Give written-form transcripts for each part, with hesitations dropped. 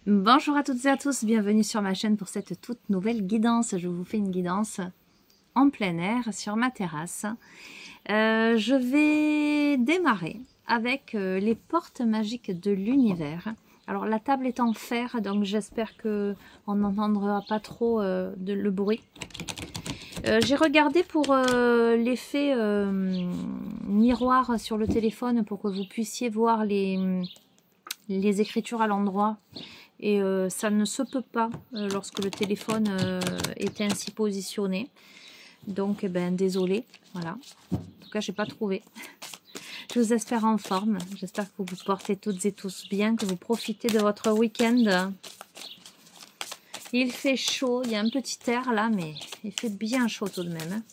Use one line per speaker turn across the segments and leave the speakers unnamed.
Bonjour à toutes et à tous, bienvenue sur ma chaîne pour cette toute nouvelle guidance. Je vous fais une guidance en plein air sur ma terrasse. Je vais démarrer avec les portes magiques de l'univers. Alors la table est en fer, donc j'espère que on n'entendra pas trop le bruit. J'ai regardé pour l'effet miroir sur le téléphone pour que vous puissiez voir les écritures à l'endroit. Et ça ne se peut pas lorsque le téléphone est ainsi positionné. Donc, ben, désolé. Voilà. En tout cas, j'ai pas trouvé. Je vous espère en forme. J'espère que vous vous portez toutes et tous bien, que vous profitez de votre week-end. Il fait chaud. Il y a un petit air là, mais il fait bien chaud tout de même.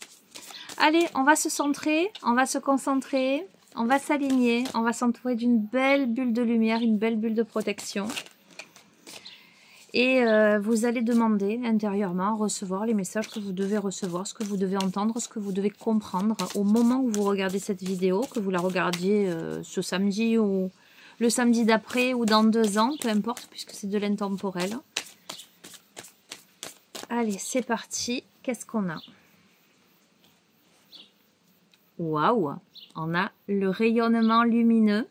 Allez, on va se centrer. On va se concentrer. On va s'aligner. On va s'entourer d'une belle bulle de lumière, une belle bulle de protection. Et vous allez demander intérieurement, recevoir les messages que vous devez recevoir, ce que vous devez entendre, ce que vous devez comprendre au moment où vous regardez cette vidéo, que vous la regardiez ce samedi ou le samedi d'après ou dans 2 ans, peu importe, puisque c'est de l'intemporel. Allez, c'est parti. Qu'est-ce qu'on a? Waouh! On a le rayonnement lumineux.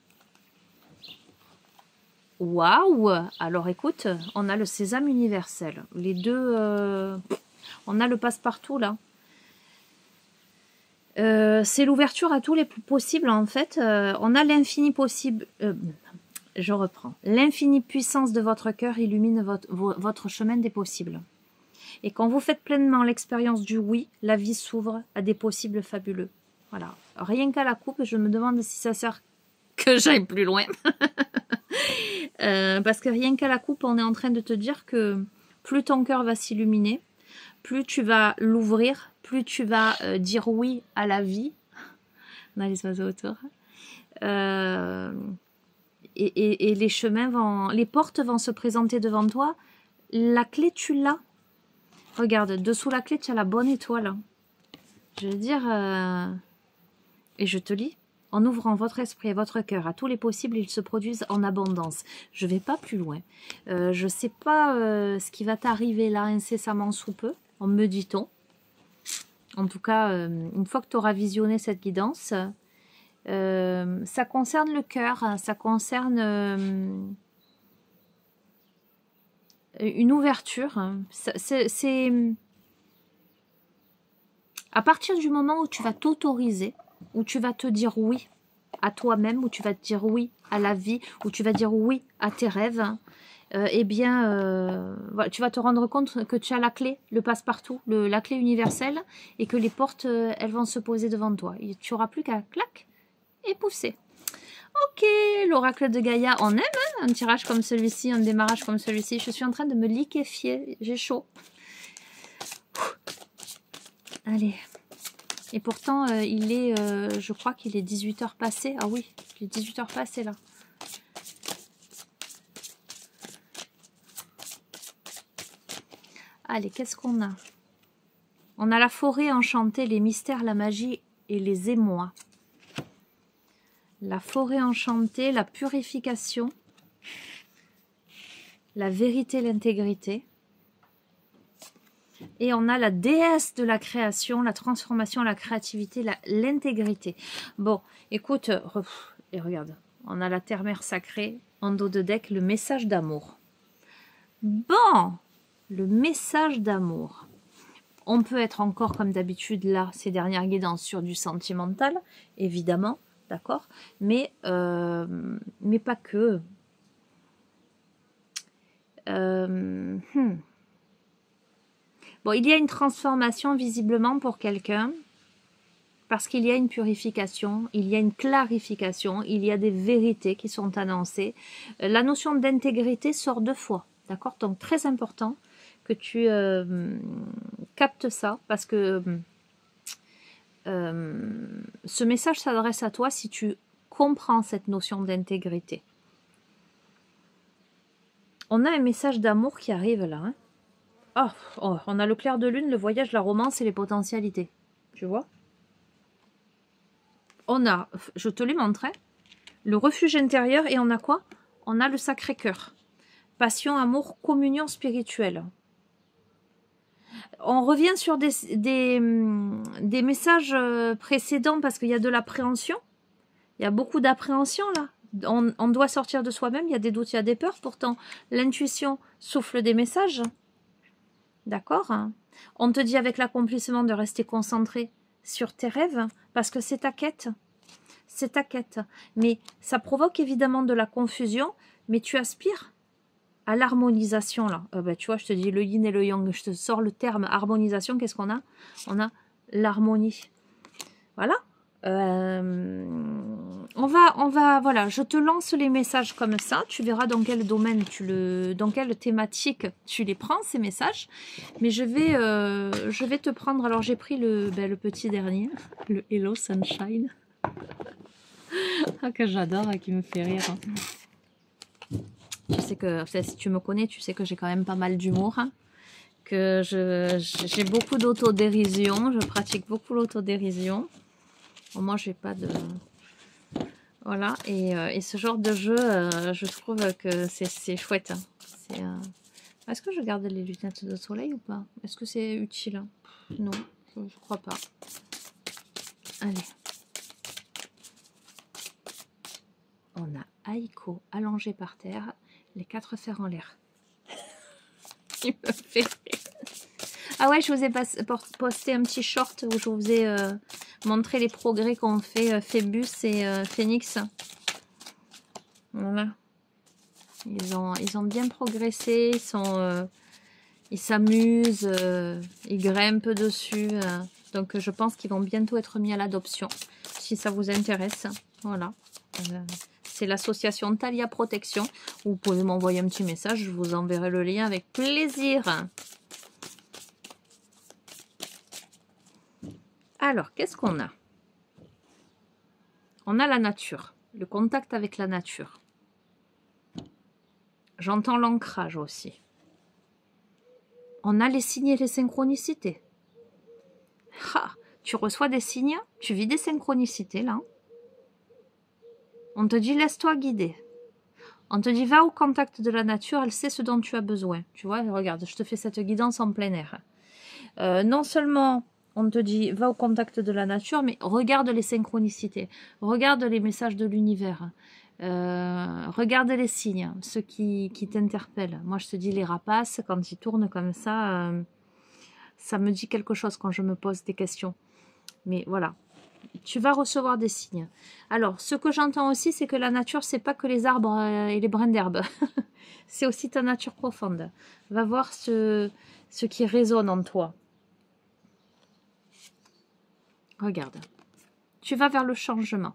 Waouh! Alors écoute, on a le sésame universel. Les deux, on a le passe-partout là. C'est l'ouverture à tous les possibles en fait. On a l'infini possible. Je reprends. L'infinie puissance de votre cœur illumine votre chemin des possibles. Et quand vous faites pleinement l'expérience du oui, la vie s'ouvre à des possibles fabuleux. Voilà. Rien qu'à la coupe, je me demande si ça sert que j'aille plus loin. Parce que rien qu'à la coupe, on est en train de te dire que plus ton cœur va s'illuminer, plus tu vas l'ouvrir, plus tu vas dire oui à la vie. On a les oiseaux autour. Et les chemins vont, les portes vont se présenter devant toi. La clé, tu l'as. Regarde, dessous la clé, tu as la bonne étoile. Je veux dire, et je te lis. En ouvrant votre esprit et votre cœur à tous les possibles, ils se produisent en abondance. Je ne vais pas plus loin. Je ne sais pas ce qui va t'arriver là incessamment sous peu, me dit-on. En tout cas, une fois que tu auras visionné cette guidance, ça concerne le cœur, hein, ça concerne une ouverture. C'est à partir du moment où tu vas t'autoriser, où tu vas te dire oui à toi-même, où tu vas te dire oui à la vie, où tu vas dire oui à tes rêves, eh bien, voilà, tu vas te rendre compte que tu as la clé, le passe-partout, la clé universelle, et que les portes, elles vont se poser devant toi. Et tu n'auras plus qu'à clac et pousser. Ok, l'oracle de Gaïa, on aime hein, un tirage comme celui-ci, un démarrage comme celui-ci. Je suis en train de me liquéfier, j'ai chaud. Allez. Et pourtant, il est, je crois qu'il est 18h passé. Ah oui, il est 18h passé là. Allez, qu'est-ce qu'on a? On a la forêt enchantée, les mystères, la magie et les émois. La forêt enchantée, la purification, la vérité, l'intégrité. Et on a la déesse de la création, la transformation, la créativité, l'intégrité. Bon, écoute, et regarde, on a la terre-mère sacrée, en dos de deck, le message d'amour. Bon, le message d'amour. On peut être encore, comme d'habitude, là, ces dernières guidances, sur du sentimental, évidemment, d'accord, mais pas que. Bon, il y a une transformation visiblement pour quelqu'un parce qu'il y a une purification, il y a une clarification, il y a des vérités qui sont annoncées. La notion d'intégrité sort 2 fois, d'accord? Donc très important que tu captes ça parce que ce message s'adresse à toi si tu comprends cette notion d'intégrité. On a un message d'amour qui arrive là, hein? Oh, on a le clair de lune, le voyage, la romance et les potentialités. Tu vois? On a, je te l'ai montré, le refuge intérieur et on a quoi? On a le Sacré-Cœur. Passion, amour, communion spirituelle. On revient sur des messages précédents parce qu'il y a de l'appréhension. Il y a beaucoup d'appréhension là. On doit sortir de soi-même. Il y a des doutes, il y a des peurs. Pourtant, l'intuition souffle des messages. D'accord? On te dit avec l'accomplissement de rester concentré sur tes rêves parce que c'est ta quête. C'est ta quête. Mais ça provoque évidemment de la confusion. Mais tu aspires à l'harmonisation là. Tu vois, je te dis le yin et le yang. Je te sors le terme harmonisation. Qu'est-ce qu'on a? On a l'harmonie. Voilà. Voilà, je te lance les messages comme ça. Tu verras dans quel domaine dans quelle thématique tu les prends ces messages. Mais je vais te prendre. Alors j'ai pris le petit dernier, le Hello Sunshine, que j'adore, qui me fait rire. Tu sais que si tu me connais, tu sais que j'ai quand même pas mal d'humour. Que j'ai beaucoup d'autodérision. Je pratique beaucoup l'autodérision. Moi, j'ai pas de... Voilà, et ce genre de jeu, je trouve que c'est chouette. Est-ce que je garde les lunettes de soleil ou pas? Est-ce que c'est utile? Non, je crois pas. Allez. On a Aiko allongé par terre, les 4 fers en l'air. Il me fait rire. Ah ouais, je vous ai posté un petit short où je vous ai montré les progrès qu'ont fait Phébus et Phoenix. Voilà. Ils ont bien progressé, ils s'amusent, ils grimpent dessus. Donc je pense qu'ils vont bientôt être mis à l'adoption, si ça vous intéresse. Voilà. C'est l'association Thalia Protection. Vous pouvez m'envoyer un petit message, je vous enverrai le lien avec plaisir. Alors, qu'est-ce qu'on a? On a la nature, le contact avec la nature. J'entends l'ancrage aussi. On a les signes et les synchronicités. Tu reçois des signes, tu vis des synchronicités là. On te dit laisse-toi guider. On te dit va au contact de la nature, elle sait ce dont tu as besoin. Tu vois, regarde, je te fais cette guidance en plein air. Non seulement on te dit va au contact de la nature, mais regarde les synchronicités, regarde les messages de l'univers, regarde les signes, ceux qui t'interpellent. Moi je te dis les rapaces, quand ils tournent comme ça, ça me dit quelque chose quand je me pose des questions. Mais voilà, tu vas recevoir des signes. Alors ce que j'entends aussi, c'est que la nature, c'est pas que les arbres et les brins d'herbe, c'est aussi ta nature profonde. Va voir ce qui résonne en toi. Regarde, tu vas vers le changement.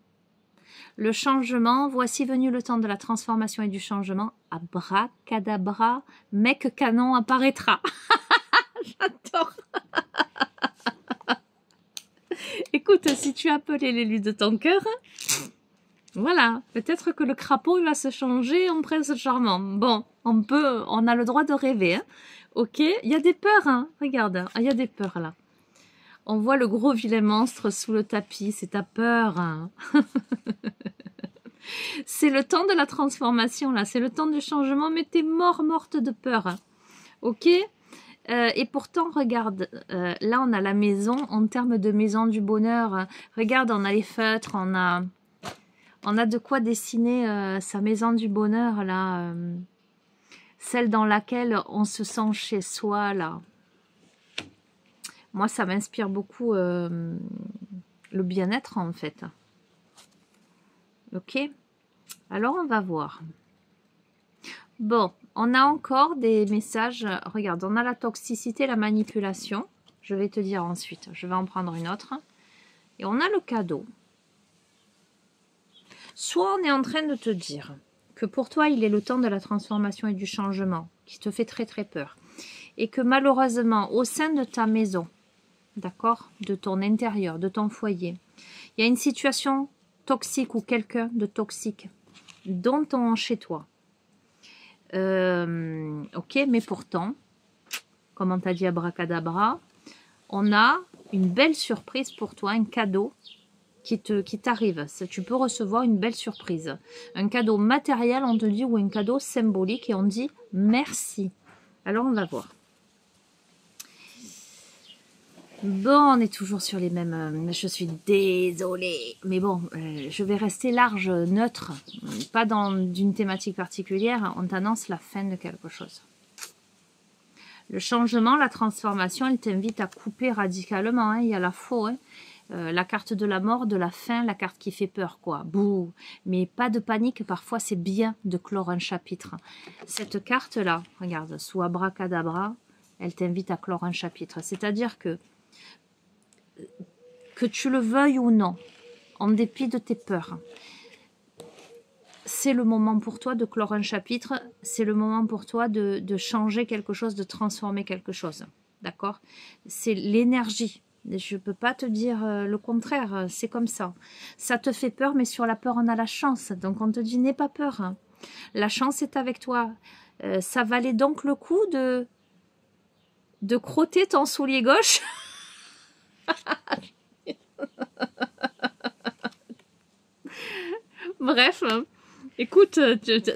Le changement, voici venu le temps de la transformation et du changement. Abracadabra, mec canon apparaîtra. J'adore. Écoute, si tu appelais l'élu de ton cœur, voilà, peut-être que le crapaud va se changer en prince charmant. Bon, on a le droit de rêver. Hein. Ok, il y a des peurs, hein. Regarde, il y a des peurs là. On voit le gros vilain monstre sous le tapis, c'est ta peur. Hein. C'est le temps de la transformation, là. C'est le temps du changement, mais t'es morte de peur. Ok? Et pourtant, regarde, là, on a la maison, en termes de maison du bonheur. Regarde, on a les feutres, on a de quoi dessiner sa maison du bonheur, là. Celle dans laquelle on se sent chez soi, là. Moi, ça m'inspire beaucoup le bien-être, en fait. Ok? Alors, on va voir. Bon, on a encore des messages. Regarde, on a la toxicité, la manipulation. Je vais te dire ensuite. Je vais en prendre une autre. Et on a le cadeau. Soit on est en train de te dire que pour toi, il est le temps de la transformation et du changement, qui te fait très très peur. Et que malheureusement, au sein de ta maison, d'accord, de ton intérieur, de ton foyer, il y a une situation toxique ou quelqu'un de toxique dans chez toi. Ok, mais pourtant, comme on t'a dit abracadabra, on a une belle surprise pour toi, un cadeau qui t'arrive. Tu peux recevoir une belle surprise. Un cadeau matériel, on te dit, ou un cadeau symbolique, et on dit merci. Alors, on va voir. Bon, on est toujours sur les mêmes... je suis désolée. Mais bon, je vais rester large, neutre. Pas d'une thématique particulière. On t'annonce la fin de quelque chose. Le changement, la transformation, elle t'invite à couper radicalement. Hein. Il y a la faux. Hein. La carte de la mort, de la fin, la carte qui fait peur, quoi. Bouh. Mais pas de panique. Parfois, c'est bien de clore un chapitre. Cette carte-là, regarde, sous abracadabra, elle t'invite à clore un chapitre. C'est-à-dire que tu le veuilles ou non, en dépit de tes peurs, c'est le moment pour toi de clore un chapitre, c'est le moment pour toi de changer quelque chose, de transformer quelque chose. D'accord? C'est l'énergie. Je ne peux pas te dire le contraire, c'est comme ça. Ça te fait peur, mais sur la peur, on a la chance. Donc, on te dit, n'aie pas peur. La chance est avec toi. Ça valait donc le coup de crotter ton soulier gauche. Bref, écoute,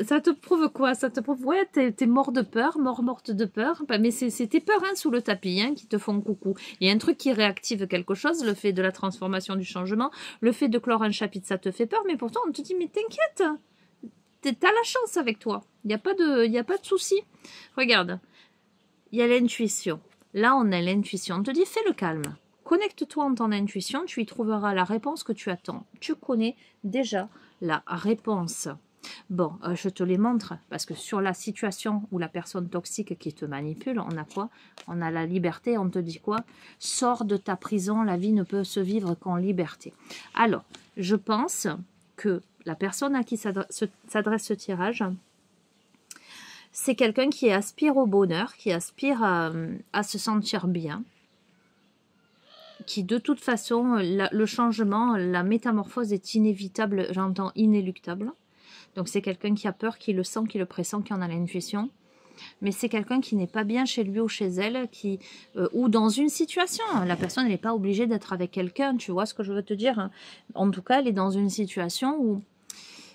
ça te prouve quoi? Ça te prouve, ouais, t'es mort de peur, morte de peur. Mais c'est tes peurs hein, sous le tapis hein, qui te font coucou. Il y a un truc qui réactive quelque chose, le fait de la transformation du changement, le fait de clore un chapitre, ça te fait peur, mais pourtant on te dit, mais t'inquiète, t'as la chance avec toi. Il n'y a pas de souci. Regarde, il y a l'intuition. Là, on a l'intuition. On te dit, fais le calme. Connecte-toi en ton intuition, tu y trouveras la réponse que tu attends. Tu connais déjà la réponse. Bon, je te les montre, parce que sur la situation où la personne toxique qui te manipule, on a quoi? On a la liberté, on te dit quoi? Sors de ta prison, la vie ne peut se vivre qu'en liberté. Alors, je pense que la personne à qui s'adresse ce tirage, c'est quelqu'un qui aspire au bonheur, qui aspire à se sentir bien, qui de toute façon, le changement, la métamorphose est inévitable, j'entends inéluctable. Donc c'est quelqu'un qui a peur, qui le sent, qui le pressent, qui en a l'intuition. Mais c'est quelqu'un qui n'est pas bien chez lui ou chez elle, ou dans une situation. La personne n'est pas obligée d'être avec quelqu'un, tu vois ce que je veux te dire. En tout cas, elle est dans une situation où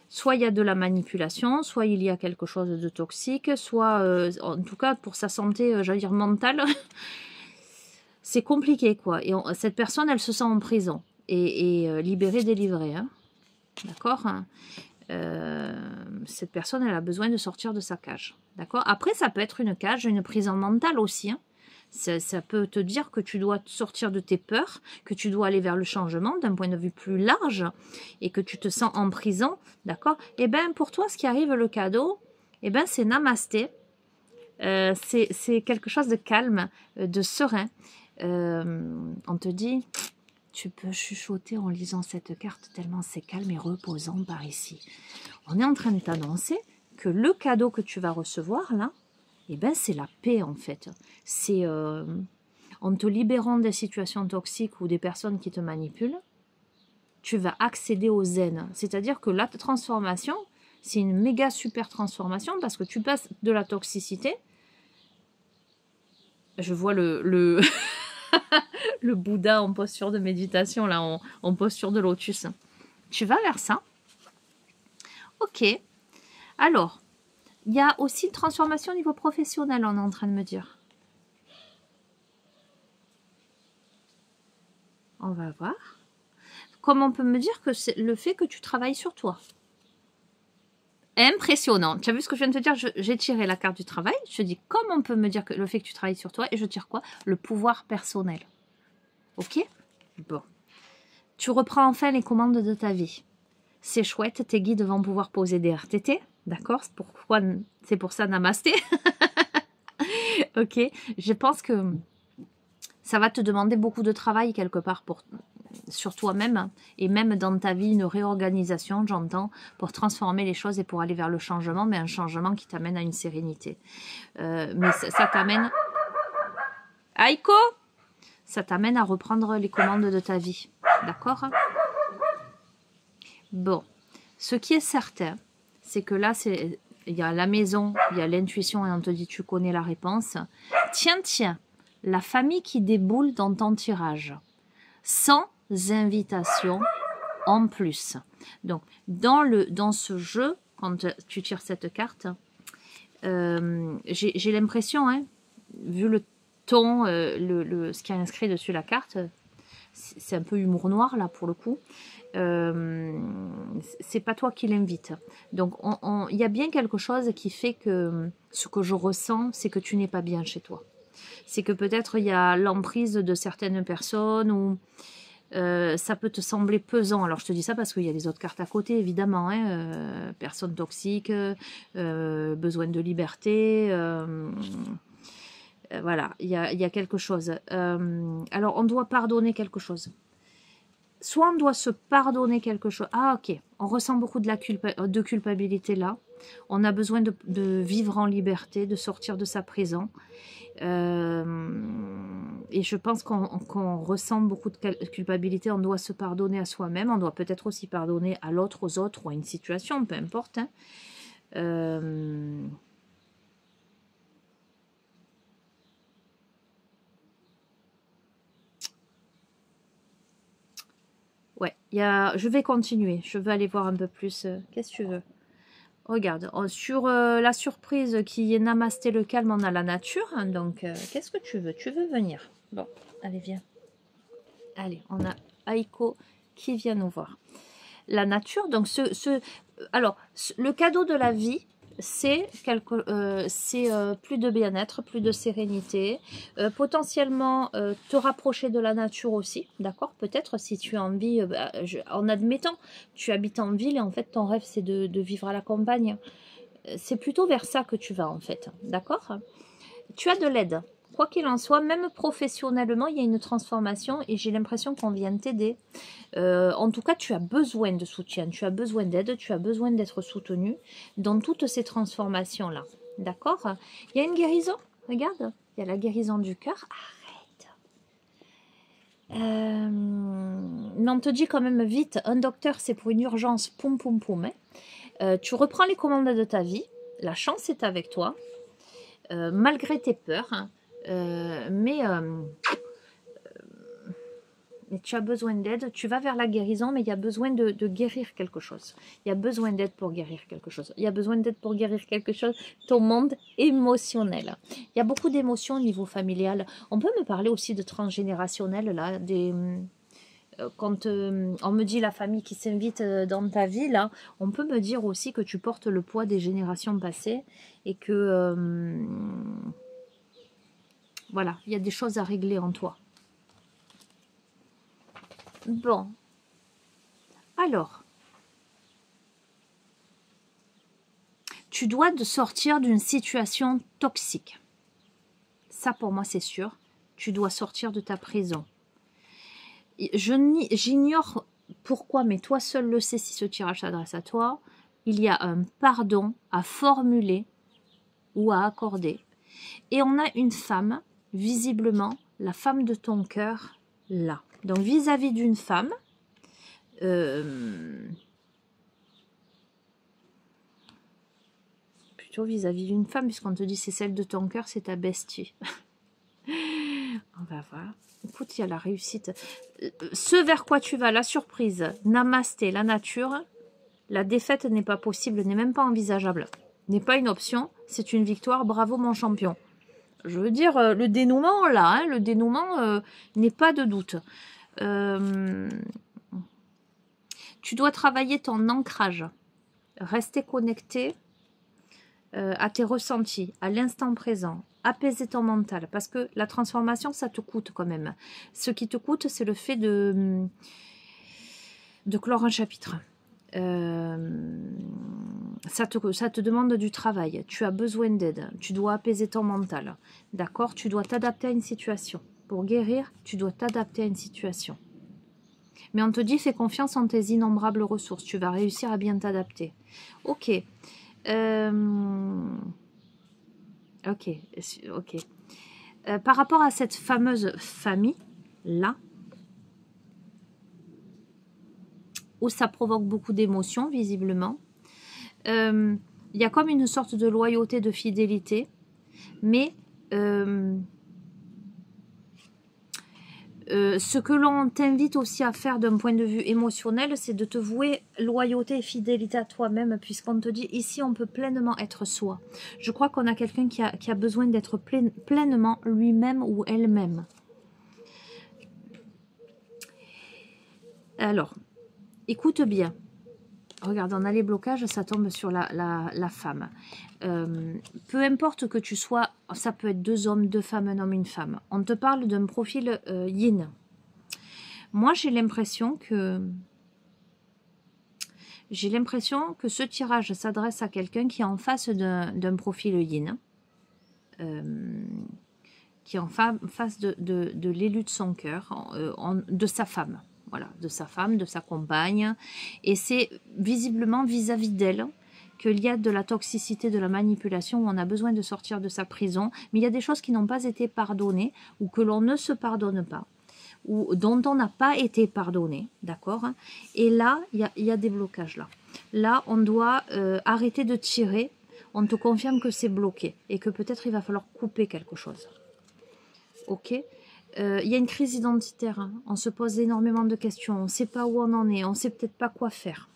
soit il y a de la manipulation, soit il y a quelque chose de toxique, soit, en tout cas, pour sa santé, j'allais dire mentale, c'est compliqué, quoi. Et cette personne, elle se sent en prison. Et libérée, délivrée. Hein. D'accord hein. Cette personne, elle a besoin de sortir de sa cage. D'accord. Après, ça peut être une cage, une prison mentale aussi. Hein. Ça peut te dire que tu dois sortir de tes peurs, que tu dois aller vers le changement d'un point de vue plus large et que tu te sens en prison. D'accord. Et bien, pour toi, ce qui arrive, le cadeau, eh ben, c'est namasté. C'est quelque chose de calme, de serein. On te dit, tu peux chuchoter en lisant cette carte tellement c'est calme et reposant par ici. On est en train de t'annoncer que le cadeau que tu vas recevoir là, eh ben c'est la paix en fait. C'est en te libérant des situations toxiques ou des personnes qui te manipulent, tu vas accéder au zen. C'est-à-dire que la transformation, c'est une méga super transformation parce que tu passes de la toxicité. Je vois le Bouddha en posture de méditation, là, en posture de lotus. Tu vas vers ça. Ok. Alors, il y a aussi une transformation au niveau professionnel, on est en train de me dire. On va voir. Comme on peut me dire que c'est le fait que tu travailles sur toi. Impressionnant. Tu as vu ce que je viens de te dire? J'ai tiré la carte du travail. Je te dis, comme on peut me dire que le fait que tu travailles sur toi, et je tire quoi? Le pouvoir personnel. Ok? Bon. Tu reprends enfin les commandes de ta vie. C'est chouette, tes guides vont pouvoir poser des RTT. D'accord? C'est pour ça, namasté. Ok? Je pense que ça va te demander beaucoup de travail quelque part sur toi-même et même dans ta vie, une réorganisation, j'entends, pour transformer les choses et pour aller vers le changement, mais un changement qui t'amène à une sérénité. Mais ça t'amène... Aïko! Ça t'amène à reprendre les commandes de ta vie. D'accord? Bon. Ce qui est certain, c'est que là, il y a la maison, il y a l'intuition et on te dit tu connais la réponse. Tiens, la famille qui déboule dans ton tirage. Sans invitation, en plus. Donc, dans ce jeu, quand tu tires cette carte, j'ai l'impression, hein, vu le ton, ce qui est inscrit dessus la carte, c'est un peu humour noir là pour le coup. C'est pas toi qui l'invite. Donc il y a bien quelque chose qui fait que ce que je ressens, c'est que tu n'es pas bien chez toi. C'est que peut-être il y a l'emprise de certaines personnes ou ça peut te sembler pesant. Alors je te dis ça parce qu'il y a les autres cartes à côté, évidemment. Hein, personne toxique, besoin de liberté. Voilà, il y a quelque chose. Alors on doit pardonner quelque chose. Soit on doit se pardonner quelque chose. Ah ok, on ressent beaucoup de culpabilité là. On a besoin de vivre en liberté, de sortir de sa prison. Et je pense qu'on ressent beaucoup de culpabilité. On doit se pardonner à soi-même. On doit peut-être aussi pardonner à l'autre, aux autres ou à une situation, peu importe. Hein. Ouais, je vais continuer. Je veux aller voir un peu plus. Qu'est-ce que tu veux? Regarde, sur la surprise qui est Namasté le calme, on a la nature. Hein, donc, qu'est-ce que tu veux? Tu veux venir? Bon, allez, viens. Allez, on a Aiko qui vient nous voir. La nature, donc, alors, le cadeau de la vie, c'est plus de bien-être, plus de sérénité, potentiellement te rapprocher de la nature aussi, d'accord? Peut-être si tu as envie, en admettant, tu habites en ville et en fait ton rêve c'est de vivre à la campagne, c'est plutôt vers ça que tu vas en fait, d'accord? Tu as de l'aide. Quoi qu'il en soit, même professionnellement, il y a une transformation et j'ai l'impression qu'on vient t'aider. En tout cas, tu as besoin de soutien, tu as besoin d'aide, tu as besoin d'être soutenu dans toutes ces transformations-là. D'accord? Il y a une guérison, regarde, il y a la guérison du cœur. Arrête. Mais on te dit quand même vite, un docteur, c'est pour une urgence, poum poum poum. Hein. Tu reprends les commandes de ta vie, la chance est avec toi, malgré tes peurs, hein. Mais tu as besoin d'aide, tu vas vers la guérison, mais il y a besoin de guérir quelque chose. Il y a besoin d'aide pour guérir quelque chose. Il y a besoin d'aide pour guérir quelque chose, ton monde émotionnel. Il y a beaucoup d'émotions au niveau familial. On peut me parler aussi de transgénérationnel, là, quand on me dit la famille qui s'invite dans ta vie, là, on peut me dire aussi que tu portes le poids des générations passées et que, voilà, il y a des choses à régler en toi. Bon, alors, tu dois sortir d'une situation toxique. Ça, pour moi, c'est sûr. Tu dois sortir de ta prison. J'ignore pourquoi, mais toi seul le sais si ce tirage s'adresse à toi. Il y a un pardon à formuler ou à accorder. Et on a une femme, visiblement, la femme de ton cœur, là. Donc, vis-à-vis d'une femme, plutôt vis-à-vis d'une femme, puisqu'on te dit c'est celle de ton cœur, c'est ta bestie. On va voir. Écoute, il y a la réussite. Ce vers quoi tu vas, la surprise, namasté, la nature, la défaite n'est pas possible, n'est même pas envisageable. N'est pas une option, c'est une victoire, bravo mon champion. Je veux dire, le dénouement, là, hein, le dénouement n'est pas de doute. Tu dois travailler ton ancrage, rester connecté à tes ressentis, à l'instant présent, apaiser ton mental, parce que la transformation, ça te coûte quand même. Ce qui te coûte, c'est le fait de clore un chapitre. Ça te demande du travail, tu as besoin d'aide, tu dois apaiser ton mental, d'accord? Tu dois t'adapter à une situation. Pour guérir, tu dois t'adapter à une situation. Mais on te dit, fais confiance en tes innombrables ressources, tu vas réussir à bien t'adapter. Ok. Ok. Par rapport à cette fameuse famille-là, où ça provoque beaucoup d'émotions, visiblement, il y a comme une sorte de loyauté, de fidélité, mais Ce que l'on t'invite aussi à faire d'un point de vue émotionnel, c'est de te vouer loyauté et fidélité à toi-même, puisqu'on te dit ici on peut pleinement être soi. Je crois qu'on a quelqu'un qui a besoin d'être pleinement lui-même ou elle-même. Alors, écoute bien. Regarde, on a les blocages, ça tombe sur la femme. Peu importe que tu sois, ça peut être 2 hommes, 2 femmes, un homme, une femme. On te parle d'un profil yin. Moi, j'ai l'impression que ce tirage s'adresse à quelqu'un qui est en face d'un profil yin, qui est en face de l'élu de son cœur, de sa femme. Voilà, de sa femme, de sa compagne. Et c'est visiblement vis-à-vis d'elle qu'il y a de la toxicité, de la manipulation, où on a besoin de sortir de sa prison. Mais il y a des choses qui n'ont pas été pardonnées, ou que l'on ne se pardonne pas, ou dont on n'a pas été pardonné, d'accord? Et là, il y a des blocages là. Là, on doit arrêter de tirer. On te confirme que c'est bloqué et que peut-être il va falloir couper quelque chose. Ok? Il y a une crise identitaire. Hein. On se pose énormément de questions. On ne sait pas où on en est. On ne sait peut-être pas quoi faire.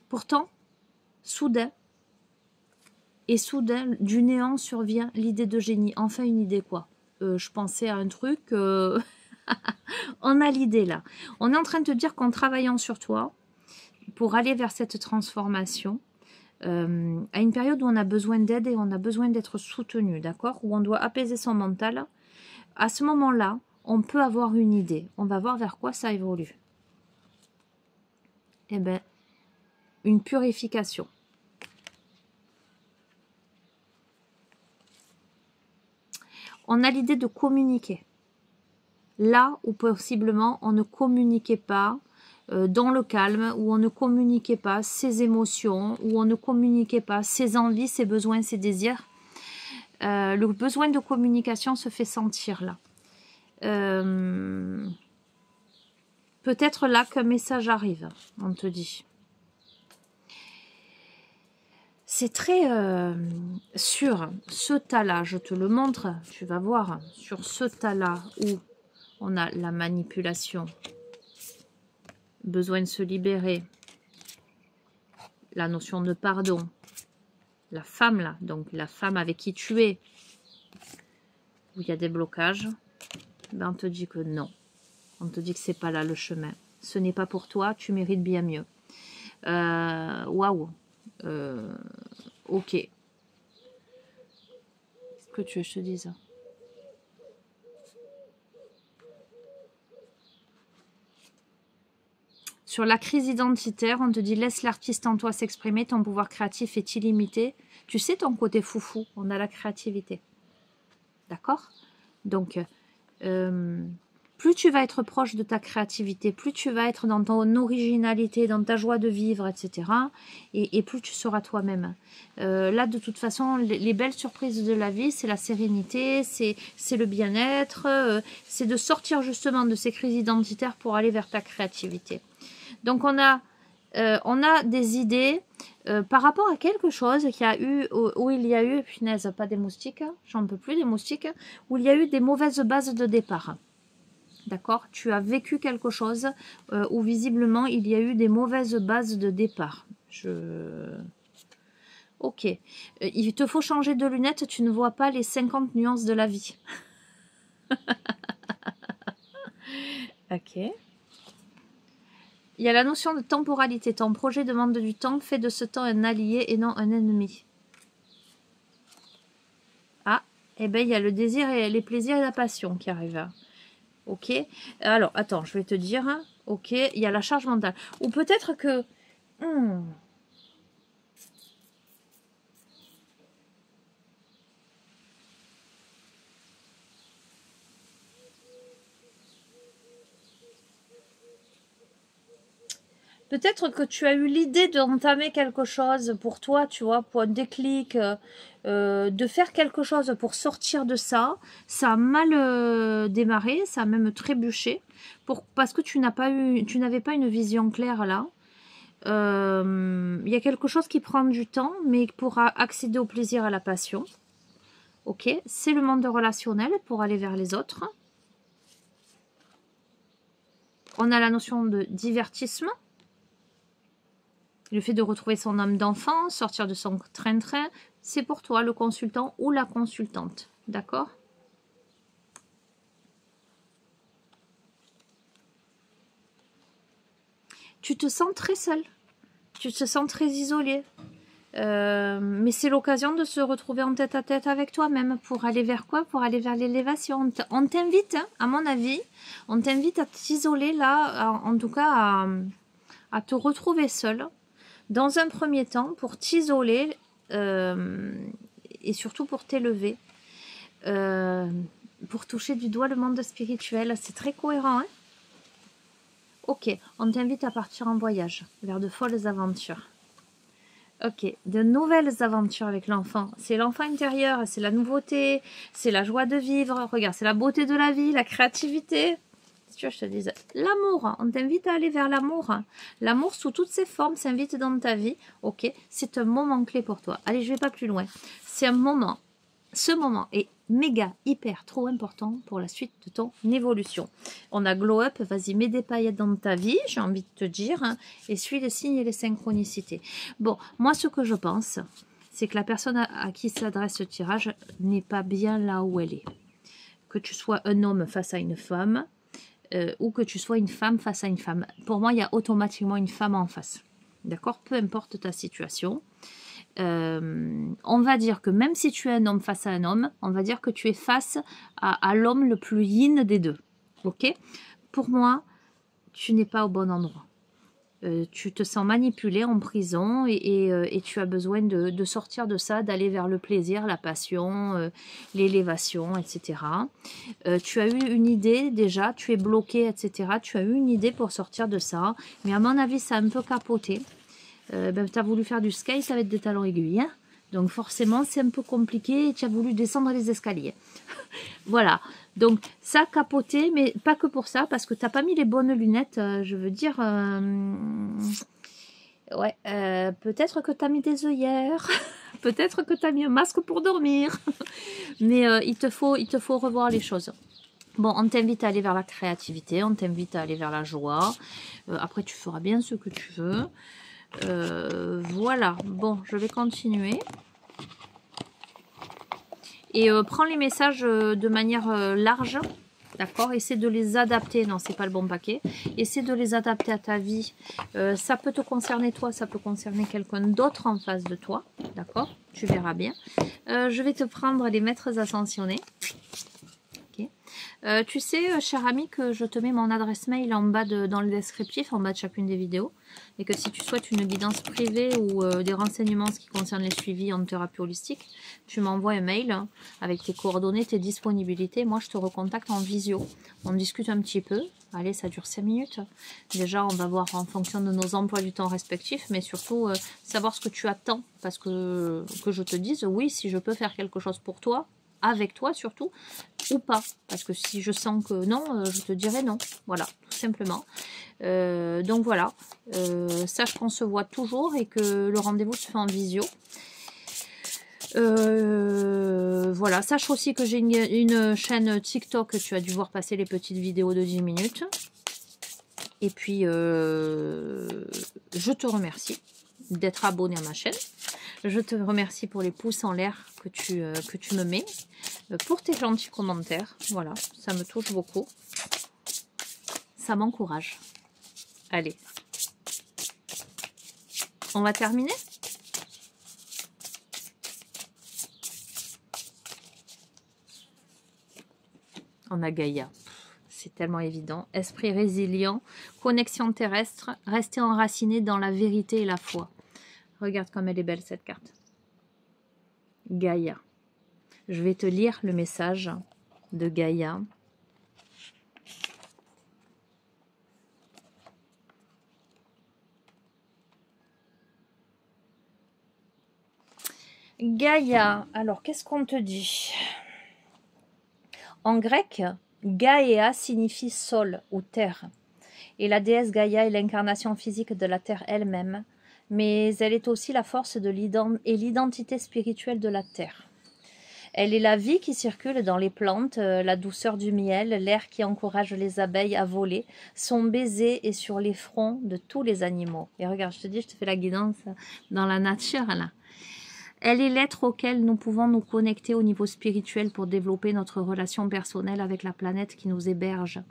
Pourtant, soudain, du néant survient l'idée de génie. Enfin, une idée quoi? Je pensais à un truc. On a l'idée là. On est en train de te dire qu'en travaillant sur toi, pour aller vers cette transformation, à une période où on a besoin d'aide et on a besoin d'être soutenu, d'accord? Où on doit apaiser son mental, à ce moment-là, on peut avoir une idée. On va voir vers quoi ça évolue. Eh bien, une purification. On a l'idée de communiquer. Là où possiblement on ne communiquait pas dans le calme, où on ne communiquait pas ses émotions, où on ne communiquait pas ses envies, ses besoins, ses désirs. Le besoin de communication se fait sentir là. Peut-être là qu'un message arrive, on te dit. C'est très sur ce tas-là, je te le montre, tu vas voir, sur ce tas-là où on a la manipulation, besoin de se libérer, la notion de pardon, la femme là, donc la femme avec qui tu es, où il y a des blocages, ben on te dit que non. On te dit que c'est pas là le chemin. Ce n'est pas pour toi, tu mérites bien mieux. Waouh. Ok. Qu'est-ce que tu veux que je te dise ? Sur la crise identitaire, on te dit laisse l'artiste en toi s'exprimer, ton pouvoir créatif est illimité. Tu sais ton côté foufou, on a la créativité. D'accord ? Donc, plus tu vas être proche de ta créativité, plus tu vas être dans ton originalité, dans ta joie de vivre, etc. Et plus tu seras toi-même. Là, de toute façon, les belles surprises de la vie, c'est la sérénité, c'est le bien-être, c'est de sortir justement de ces crises identitaires pour aller vers ta créativité. Donc, on a des idées par rapport à quelque chose qui a eu, où il y a eu, punaise, pas des moustiques, j'en peux plus des moustiques, où il y a eu des mauvaises bases de départ. D'accord? Tu as vécu quelque chose où visiblement il y a eu des mauvaises bases de départ. Ok. Il te faut changer de lunettes, tu ne vois pas les 50 nuances de la vie. Ok. Il y a la notion de temporalité. Ton projet demande du temps, fais de ce temps un allié et non un ennemi. Ah, eh bien il y a le désir et les plaisirs et la passion qui arrivent. Ok. Alors, attends, je vais te dire. Ok, il y a la charge mentale. Ou peut-être que... Peut-être que tu as eu l'idée d'entamer quelque chose pour toi, tu vois, pour un déclic, de faire quelque chose pour sortir de ça. Ça a mal démarré, ça a même trébuché, parce que tu n'avais pas une vision claire là. Il y a quelque chose qui prend du temps, mais pour accéder au plaisir, à la passion. Ok, c'est le monde relationnel pour aller vers les autres. On a la notion de divertissement. Le fait de retrouver son âme d'enfant, sortir de son train-train, c'est pour toi le consultant ou la consultante. D'accord? Tu te sens très seul. Tu te sens très isolé. Mais c'est l'occasion de se retrouver en tête à tête avec toi-même. Pour aller vers quoi? Pour aller vers l'élévation. On t'invite, hein, à mon avis, on t'invite à t'isoler là, en tout cas à te retrouver seul. Dans un premier temps, pour t'isoler et surtout pour t'élever. Pour toucher du doigt le monde spirituel. C'est très cohérent, hein? Ok, on t'invite à partir en voyage vers de folles aventures. Ok, de nouvelles aventures avec l'enfant. C'est l'enfant intérieur, c'est la nouveauté, c'est la joie de vivre. Regarde, c'est la beauté de la vie, la créativité. Si tu veux, je te dis, l'amour, on t'invite à aller vers l'amour. L'amour sous toutes ses formes s'invite dans ta vie. Ok, c'est un moment clé pour toi. Allez, je vais pas plus loin. C'est un moment. Ce moment est méga, hyper, trop important pour la suite de ton évolution. On a glow up, vas-y, mets des paillettes dans ta vie, j'ai envie de te dire, hein, et suis les signes et les synchronicités. Bon, moi, ce que je pense, c'est que la personne à qui s'adresse ce tirage n'est pas bien là où elle est. Que tu sois un homme face à une femme, ou que tu sois une femme face à une femme. Pour moi, il y a automatiquement une femme en face. D'accord? Peu importe ta situation. On va dire que même si tu es un homme face à un homme, on va dire que tu es face à l'homme le plus yin des deux. Ok? Pour moi, tu n'es pas au bon endroit. Tu te sens manipulé en prison et tu as besoin de sortir de ça, d'aller vers le plaisir, la passion, l'élévation, etc. Tu as eu une idée déjà, tu es bloqué, etc. Tu as eu une idée pour sortir de ça, mais à mon avis, ça a un peu capoté. Tu as voulu faire du skate avec des talons aiguilles, hein, donc forcément c'est un peu compliqué et tu as voulu descendre les escaliers. Voilà, donc ça a capoté, mais pas que pour ça, parce que tu n'as pas mis les bonnes lunettes, je veux dire, ouais, peut-être que tu as mis des œillères, peut-être que tu as mis un masque pour dormir, mais il te faut revoir les choses. Bon, on t'invite à aller vers la créativité, on t'invite à aller vers la joie, après tu feras bien ce que tu veux. Voilà, bon, je vais continuer. Et prends les messages de manière large, d'accord? Essaie de les adapter. Non, c'est pas le bon paquet. Essaie de les adapter à ta vie. Ça peut te concerner toi, ça peut concerner quelqu'un d'autre en face de toi, d'accord? Tu verras bien. Je vais te prendre les maîtres ascensionnés. Tu sais, cher ami, que je te mets mon adresse mail en bas dans le descriptif, en bas de chacune des vidéos. Et que si tu souhaites une guidance privée ou des renseignements en ce qui concerne les suivis en thérapie holistique, tu m'envoies un mail, hein, avec tes coordonnées, tes disponibilités. Moi, je te recontacte en visio. On discute un petit peu. Allez, ça dure 5 minutes. Déjà, on va voir en fonction de nos emplois du temps respectifs, mais surtout savoir ce que tu attends. Parce que je te dise, oui, si je peux faire quelque chose pour toi, avec toi surtout, ou pas. Parce que si je sens que non, je te dirai non. Voilà, tout simplement. Donc voilà, sache qu'on se voit toujours et que le rendez-vous se fait en visio. Voilà, sache aussi que j'ai une chaîne TikTok, tu as dû voir passer les petites vidéos de 10 minutes. Et puis, je te remercie d'être abonné à ma chaîne. Je te remercie pour les pouces en l'air que tu me mets, pour tes gentils commentaires. Voilà, ça me touche beaucoup. Ça m'encourage. Allez. On va terminer? On a Gaïa. C'est tellement évident. Esprit résilient, connexion terrestre, rester enraciné dans la vérité et la foi. Regarde comme elle est belle cette carte. Gaïa. Je vais te lire le message de Gaïa. Gaïa, alors qu'est-ce qu'on te dit? En grec, Gaïa signifie sol ou terre. Et la déesse Gaïa est l'incarnation physique de la terre elle-même, mais elle est aussi la force et l'identité spirituelle de la terre. Elle est la vie qui circule dans les plantes, la douceur du miel, l'air qui encourage les abeilles à voler. Son baiser est sur les fronts de tous les animaux. Et regarde, je te dis, je te fais la guidance dans la nature, là. Elle est l'être auquel nous pouvons nous connecter au niveau spirituel pour développer notre relation personnelle avec la planète qui nous héberge.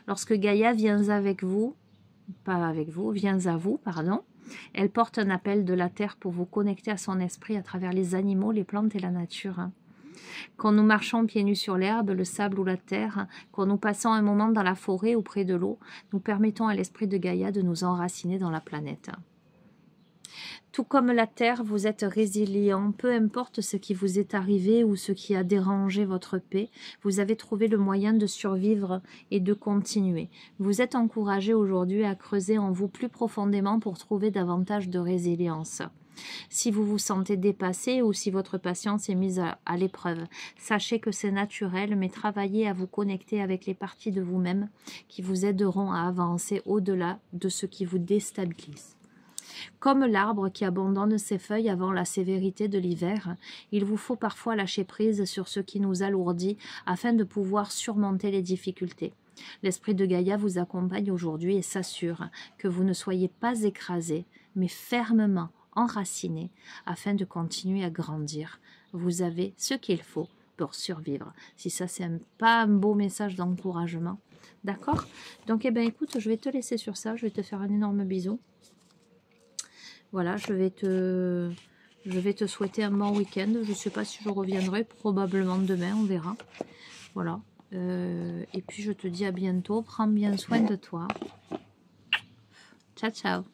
Lorsque Gaïa vient avec vous, vient à vous, pardon, elle porte un appel de la terre pour vous connecter à son esprit à travers les animaux, les plantes et la nature. Quand nous marchons pieds nus sur l'herbe, le sable ou la terre, quand nous passons un moment dans la forêt ou près de l'eau, nous permettons à l'esprit de Gaïa de nous enraciner dans la planète. Tout comme la terre, vous êtes résilient, peu importe ce qui vous est arrivé ou ce qui a dérangé votre paix, vous avez trouvé le moyen de survivre et de continuer. Vous êtes encouragé aujourd'hui à creuser en vous plus profondément pour trouver davantage de résilience. Si vous vous sentez dépassé ou si votre patience est mise à l'épreuve, sachez que c'est naturel, mais travaillez à vous connecter avec les parties de vous-même qui vous aideront à avancer au-delà de ce qui vous déstabilise. Comme l'arbre qui abandonne ses feuilles avant la sévérité de l'hiver, il vous faut parfois lâcher prise sur ce qui nous alourdit afin de pouvoir surmonter les difficultés. L'esprit de Gaïa vous accompagne aujourd'hui et s'assure que vous ne soyez pas écrasé, mais fermement enraciné afin de continuer à grandir. Vous avez ce qu'il faut pour survivre. Si ça, c'est pas un beau message d'encouragement, d'accord? Donc, eh ben, écoute, je vais te laisser sur ça. Je vais te faire un énorme bisou. Voilà, je vais te souhaiter un bon week-end. Je ne sais pas si je reviendrai, probablement demain, on verra. Voilà. Et puis je te dis à bientôt. Prends bien soin de toi. Ciao, ciao.